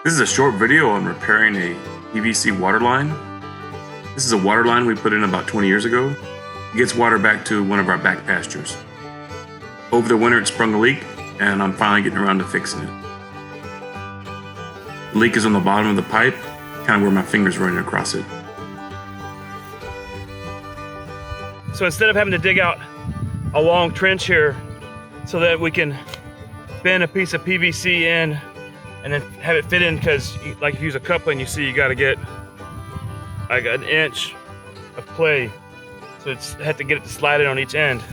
This is a short video on repairing a PVC water line. This is a water line we put in about 20 years ago. It gets water back to one of our back pastures. Over the winter it sprung a leak and I'm finally getting around to fixing it. The leak is on the bottom of the pipe, kind of where my finger's running across it. So instead of having to dig out a long trench here so that we can bend a piece of PVC in and then have it fit in, because like if you use a coupling, you see you got to get like an inch of play, so it's have to get it to slide in on each end.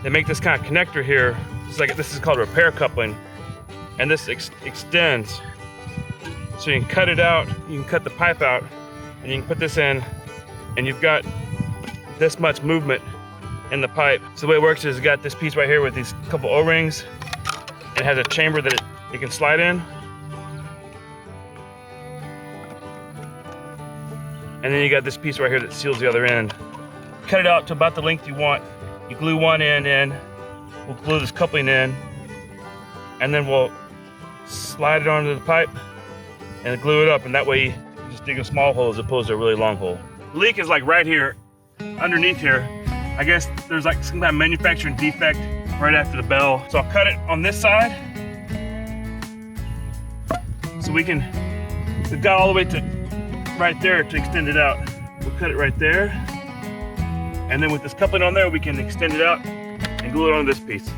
They make this kind of connector here. This is called a repair coupling, and this extends. So you can cut it out, you can cut the pipe out, and you can put this in, and you've got this much movement in the pipe. So the way it works is it's got this piece right here with these couple O-rings. It has a chamber that it can slide in. And then you got this piece right here that seals the other end. Cut it out to about the length you want. You glue one end in, we'll glue this coupling in, and then we'll slide it onto the pipe and glue it up, and that way you just dig a small hole as opposed to a really long hole. The leak is like right here, underneath here. I guess there's like some kind of manufacturing defect right after the bell. So I'll cut it on this side. So we've got all the way to right there to extend it out. We'll cut it right there. And then with this coupling on there, we can extend it out and glue it on this piece.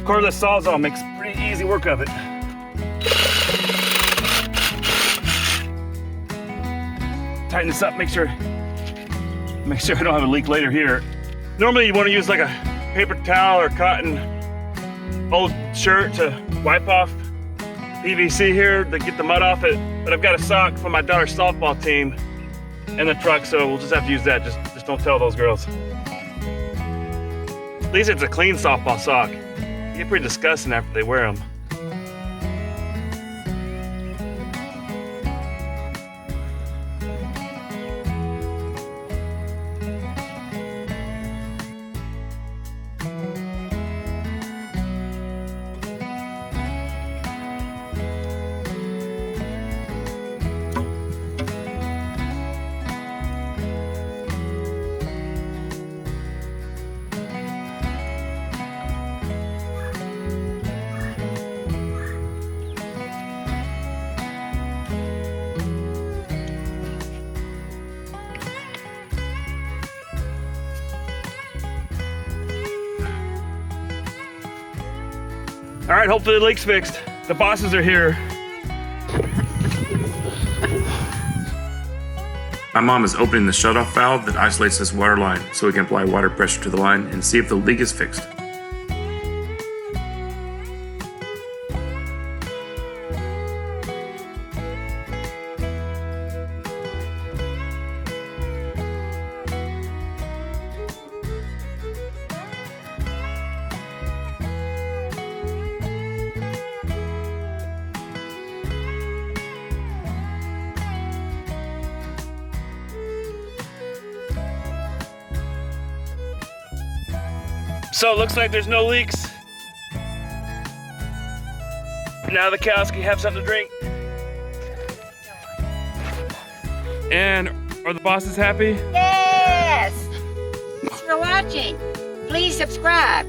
Cordless Sawzall makes pretty easy work of it. Tighten this up, make sure I don't have a leak later here. Normally you want to use like a paper towel or cotton old shirt to wipe off PVC here to get the mud off it, but I've got a sock from my daughter's softball team in the truck, so we'll just have to use that. Just don't tell those girls. At least it's a clean softball sock. They get pretty disgusting after they wear them. All right, hopefully the leak's fixed. The bosses are here. My mom is opening the shutoff valve that isolates this water line so we can apply water pressure to the line and see if the leak is fixed. So it looks like there's no leaks. Now the cows can have something to drink. And are the bosses happy? Yes! Thanks for watching. Please subscribe.